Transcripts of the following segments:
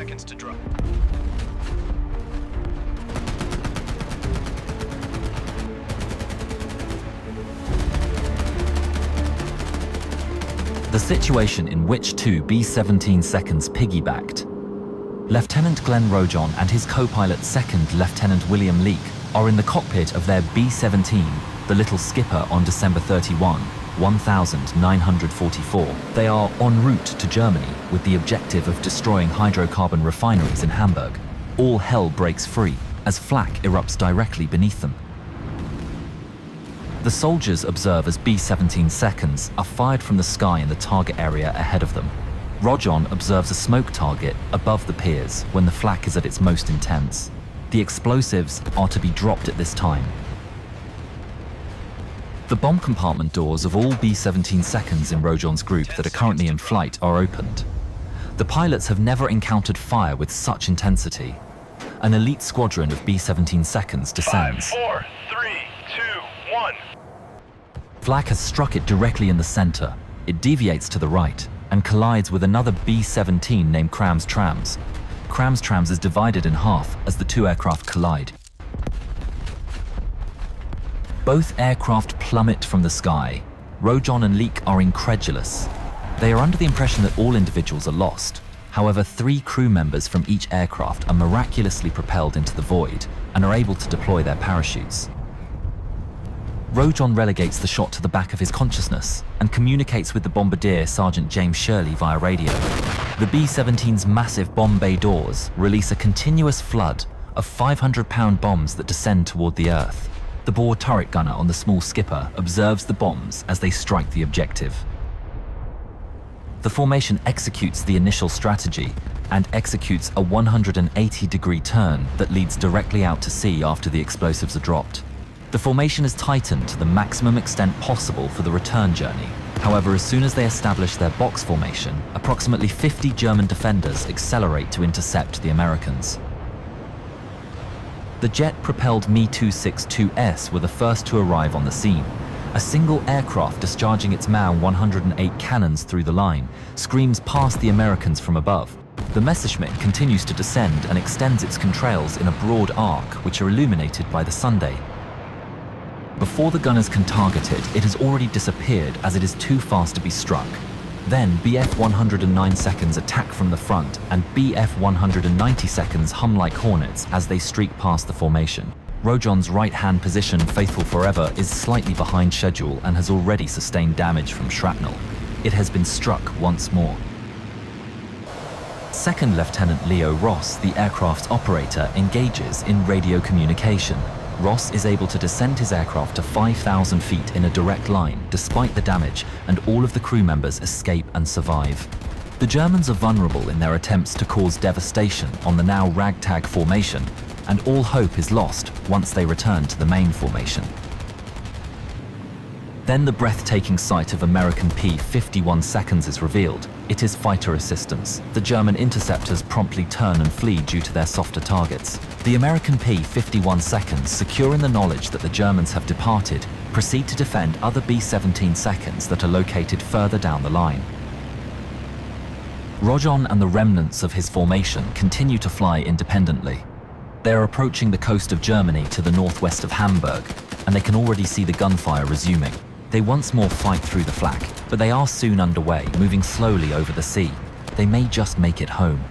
seconds to drop. The situation in which two B-17s piggybacked. Lieutenant Glenn Rojon and his co-pilot Second Lieutenant William Leake are in the cockpit of their B-17, the Little Skipper, on December 31, 1944. They are en route to Germany with the objective of destroying hydrocarbon refineries in Hamburg. All hell breaks free as flak erupts directly beneath them. The soldiers observe as B-17 seconds are fired from the sky in the target area ahead of them. Rojon observes a smoke target above the piers when the flak is at its most intense. The explosives are to be dropped at this time. The bomb compartment doors of all B-17 seconds in Rojon's group that are currently in flight are opened. The pilots have never encountered fire with such intensity. An elite squadron of B-17 seconds descends. 5, 4, 3, 2, 1. Flak has struck it directly in the center. It deviates to the right and collides with another B-17 named Krams-Trams. Krams-Trams is divided in half as the two aircraft collide. Both aircraft plummet from the sky. Rojon and Leake are incredulous. They are under the impression that all individuals are lost. However, 3 crew members from each aircraft are miraculously propelled into the void and are able to deploy their parachutes. Rojon relegates the shot to the back of his consciousness and communicates with the bombardier Sergeant James Shirley via radio. The B-17's massive bomb bay doors release a continuous flood of 500-pound bombs that descend toward the Earth. The bore turret gunner on the small skipper observes the bombs as they strike the objective. The formation executes the initial strategy and executes a 180-degree turn that leads directly out to sea after the explosives are dropped. The formation is tightened to the maximum extent possible for the return journey. However, as soon as they establish their box formation, approximately 50 German defenders accelerate to intercept the Americans. The jet-propelled Me-262S were the first to arrive on the scene. A single aircraft discharging its MAU 108 cannons through the line screams past the Americans from above. The Messerschmitt continues to descend and extends its contrails in a broad arc, which are illuminated by the Sunday. Before the gunners can target it, it has already disappeared as it is too fast to be struck. Then BF 109 seconds attack from the front and BF 190 seconds hum like hornets as they streak past the formation. Rojon's right-hand position, faithful forever, is slightly behind schedule and has already sustained damage from shrapnel. It has been struck once more. Second Lieutenant Leo Ross, the aircraft's operator, engages in radio communication. Ross is able to descend his aircraft to 5,000 feet in a direct line despite the damage, and all of the crew members escape and survive. The Germans are vulnerable in their attempts to cause devastation on the now ragtag formation, and all hope is lost once they return to the main formation. Then the breathtaking sight of American P-51 seconds is revealed. It is fighter assistance. The German interceptors promptly turn and flee due to their softer targets. The American P-51 seconds, secure in the knowledge that the Germans have departed, proceed to defend other B-17 seconds that are located further down the line. Rojon and the remnants of his formation continue to fly independently. They are approaching the coast of Germany to the northwest of Hamburg, and they can already see the gunfire resuming. They once more fight through the flak, but they are soon underway, moving slowly over the sea. They may just make it home.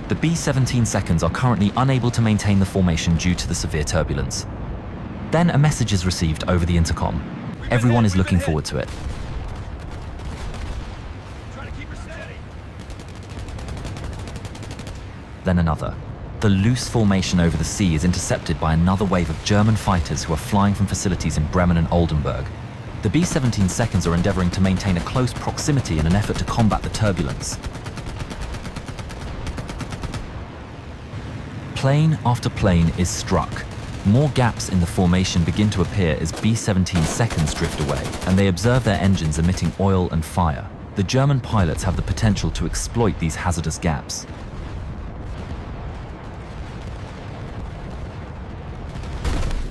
The B-17 seconds are currently unable to maintain the formation due to the severe turbulence. Then a message is received over the intercom. Everyone is looking forward to it. Then another. The loose formation over the sea is intercepted by another wave of German fighters who are flying from facilities in Bremen and Oldenburg. The B-17 seconds are endeavoring to maintain a close proximity in an effort to combat the turbulence. Plane after plane is struck. More gaps in the formation begin to appear as B-17 seconds drift away, and they observe their engines emitting oil and fire. The German pilots have the potential to exploit these hazardous gaps.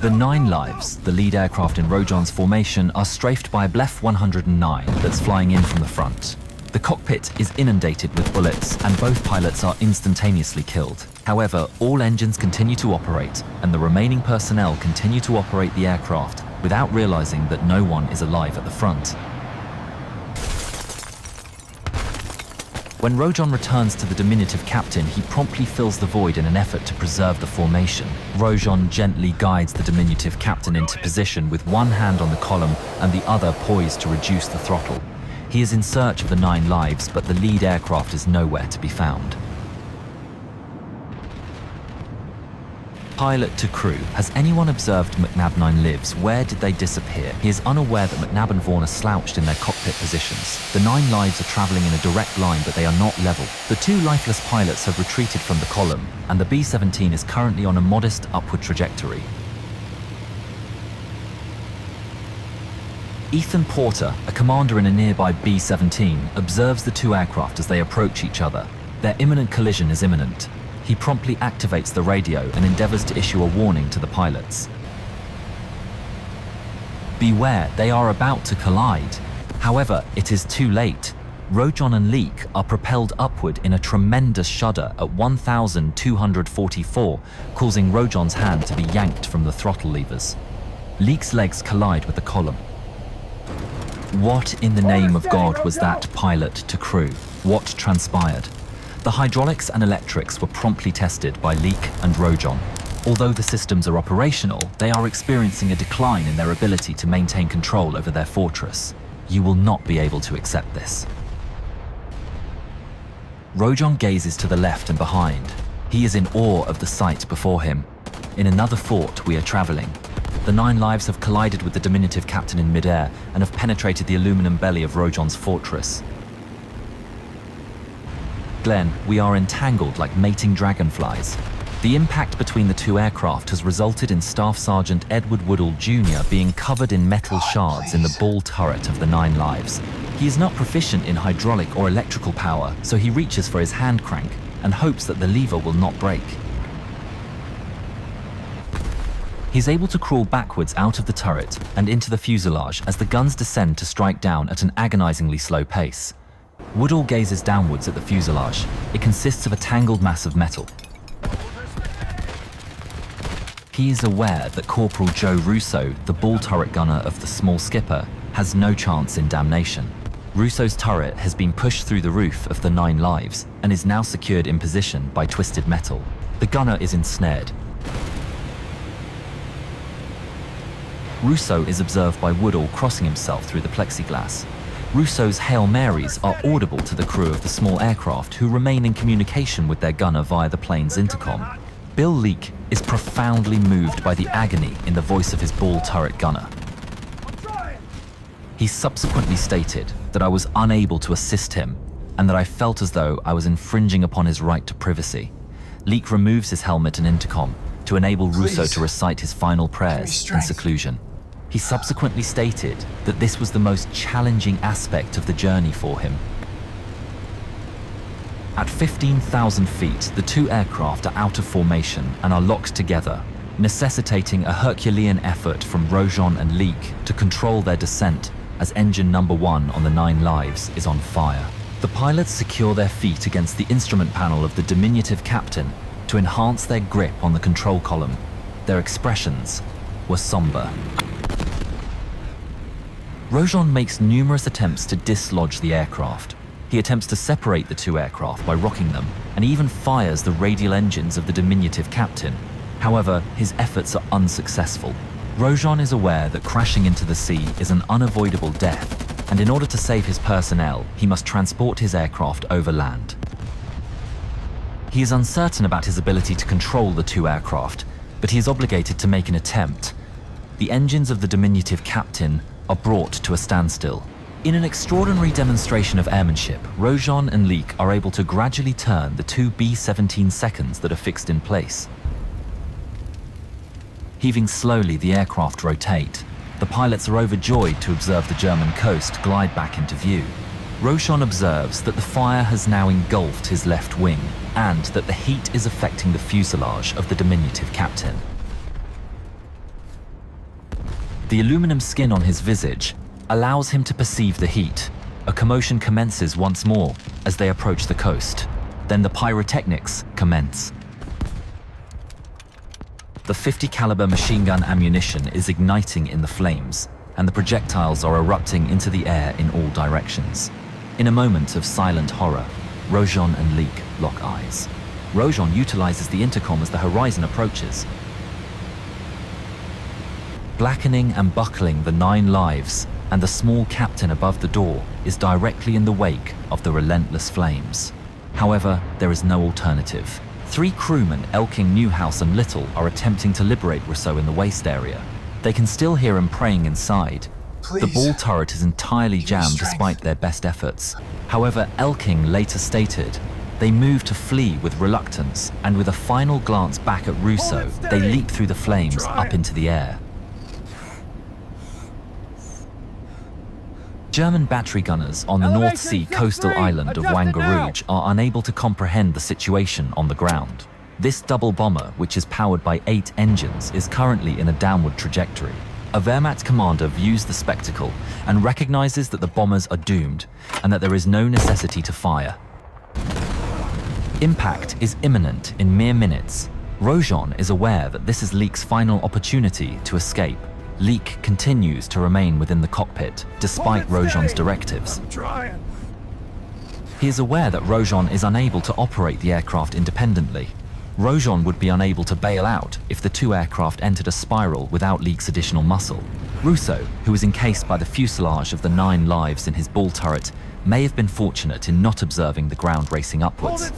The 9 Lives, the lead aircraft in Rojon's formation, are strafed by a Blef 109 that's flying in from the front. The cockpit is inundated with bullets, and both pilots are instantaneously killed. However, all engines continue to operate, and the remaining personnel continue to operate the aircraft without realizing that no one is alive at the front. When Rojon returns to the diminutive captain, he promptly fills the void in an effort to preserve the formation. Rojon gently guides the diminutive captain into position with one hand on the column and the other poised to reduce the throttle. He is in search of the 9 lives, but the lead aircraft is nowhere to be found. Pilot to crew, has anyone observed McNab 9 lives? Where did they disappear? He is unaware that McNab and Vaughan are slouched in their cockpit positions. The 9 lives are traveling in a direct line, but they are not level. The 2 lifeless pilots have retreated from the column, and the B-17 is currently on a modest upward trajectory. Ethan Porter, a commander in a nearby B-17, observes the 2 aircraft as they approach each other. Their imminent collision is imminent. He promptly activates the radio and endeavors to issue a warning to the pilots. Beware, they are about to collide. However, it is too late. Rojon and Leek are propelled upward in a tremendous shudder at 1,244, causing Rojon's hand to be yanked from the throttle levers. Leek's legs collide with the column. What in the name of God was that, pilot to crew? What transpired? The hydraulics and electrics were promptly tested by Leek and Rojon. Although the systems are operational, they are experiencing a decline in their ability to maintain control over their fortress. You will not be able to accept this. Rojon gazes to the left and behind. He is in awe of the sight before him. In another fort we are traveling. The 9 lives have collided with the diminutive captain in midair and have penetrated the aluminum belly of Rojon's fortress. Glenn, we are entangled like mating dragonflies. The impact between the 2 aircraft has resulted in Staff Sergeant Edward Woodall Jr. being covered in metal shards in the ball turret of the 9 lives. He is not proficient in hydraulic or electrical power, so he reaches for his hand crank and hopes that the lever will not break. He's able to crawl backwards out of the turret and into the fuselage as the guns descend to strike down at an agonizingly slow pace. Woodall gazes downwards at the fuselage. It consists of a tangled mass of metal. He is aware that Corporal Joe Russo, the ball turret gunner of the small skipper, has no chance in damnation. Russo's turret has been pushed through the roof of the 9 lives and is now secured in position by twisted metal. The gunner is ensnared. Russo is observed by Woodall crossing himself through the plexiglass. Russo's Hail Marys are audible to the crew of the small aircraft, who remain in communication with their gunner via the plane's intercom. Bill Leek is profoundly moved by the agony in the voice of his ball turret gunner. He subsequently stated that I was unable to assist him and that I felt as though I was infringing upon his right to privacy. Leek removes his helmet and intercom to enable Russo to recite his final prayers in seclusion. He subsequently stated that this was the most challenging aspect of the journey for him. At 15,000 feet, the 2 aircraft are out of formation and are locked together, necessitating a Herculean effort from Rojon and Leek to control their descent as engine number 1 on the 9 lives is on fire. The pilots secure their feet against the instrument panel of the diminutive captain to enhance their grip on the control column. Their expressions were somber. Rojon makes numerous attempts to dislodge the aircraft. He attempts to separate the 2 aircraft by rocking them, and even fires the radial engines of the diminutive captain. However, his efforts are unsuccessful. Rojon is aware that crashing into the sea is an unavoidable death, and in order to save his personnel, he must transport his aircraft over land. He is uncertain about his ability to control the 2 aircraft, but he is obligated to make an attempt. The engines of the diminutive captain are brought to a standstill. In an extraordinary demonstration of airmanship, Rojon and Leek are able to gradually turn the 2 B-17 seconds that are fixed in place. Heaving slowly, the aircraft rotate. The pilots are overjoyed to observe the German coast glide back into view. Rojon observes that the fire has now engulfed his left wing, and that the heat is affecting the fuselage of the diminutive captain. The aluminum skin on his visage allows him to perceive the heat. a commotion commences once more as they approach the coast. Then the pyrotechnics commence. The 50 caliber machine gun ammunition is igniting in the flames, and the projectiles are erupting into the air in all directions. In a moment of silent horror, Rojon and Leek lock eyes. Rojon utilizes the intercom as the horizon approaches. Blackening and buckling the 9 lives, and the small captain above the door is directly in the wake of the relentless flames. However, there is no alternative. 3 crewmen, Elking, Newhouse and Little, are attempting to liberate Rousseau in the waist area. They can still hear him praying inside. Please. The ball turret is entirely jammed despite their best efforts. However, Elking later stated, they move to flee with reluctance, and with a final glance back at Rousseau, they leap through the flames up into the air. German battery gunners on the North Sea coastal island of Wangerooge are unable to comprehend the situation on the ground. This double bomber, which is powered by 8 engines, is currently in a downward trajectory. A Wehrmacht commander views the spectacle and recognizes that the bombers are doomed and that there is no necessity to fire. Impact is imminent in mere minutes. Rojon is aware that this is Leek's final opportunity to escape. Leek continues to remain within the cockpit, despite Rojon's directives. He is aware that Rojon is unable to operate the aircraft independently. Rojon would be unable to bail out if the 2 aircraft entered a spiral without Leek's additional muscle. Rousseau, who was encased by the fuselage of the 9 lives in his ball turret, may have been fortunate in not observing the ground racing upwards.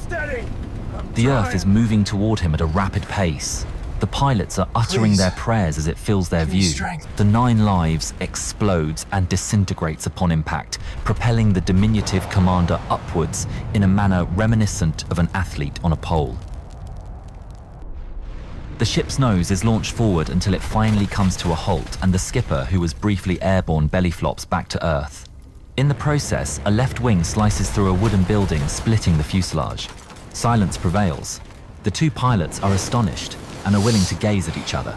The Earth is moving toward him at a rapid pace. The pilots are uttering their prayers as it fills their view. The 9 lives explodes and disintegrates upon impact, propelling the diminutive commander upwards in a manner reminiscent of an athlete on a pole. The ship's nose is launched forward until it finally comes to a halt, and the skipper, who was briefly airborne, belly flops back to Earth. In the process, a left wing slices through a wooden building, splitting the fuselage. Silence prevails. The 2 pilots are astonished and are willing to gaze at each other.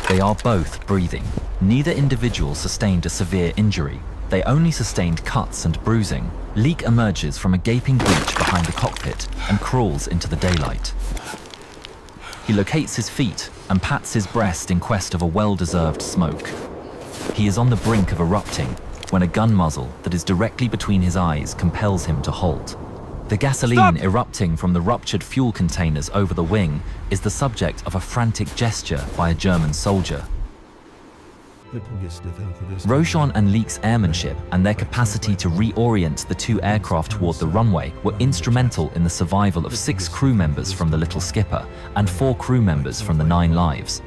They are both breathing. Neither individual sustained a severe injury. They only sustained cuts and bruising. Leek emerges from a gaping breach behind the cockpit and crawls into the daylight. He locates his feet and pats his breast in quest of a well-deserved smoke. He is on the brink of erupting when a gun muzzle that is directly between his eyes compels him to halt. The gasoline erupting from the ruptured fuel containers over the wing is the subject of a frantic gesture by a German soldier. Rojon and Leek's airmanship and their capacity to reorient the 2 aircraft toward the runway were instrumental in the survival of 6 crew members from the Little Skipper and 4 crew members from the 9 lives.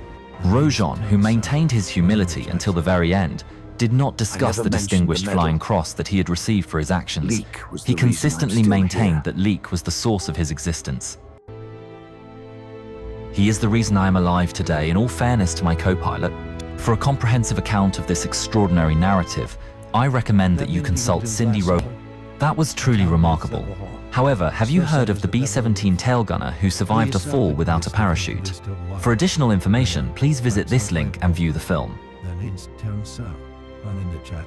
Rojon, who maintained his humility until the very end, did not discuss the distinguished flying cross that he had received for his actions. He consistently maintained that Leek was the source of his existence. He is the reason I am alive today. In all fairness to my co-pilot, for a comprehensive account of this extraordinary narrative, I recommend that you consult Cindy Rowe. That was truly remarkable. However, have you heard of the B-17 tail gunner who survived a fall without a parachute? For additional information, please visit this link and view the film. That is turn south and in the chat.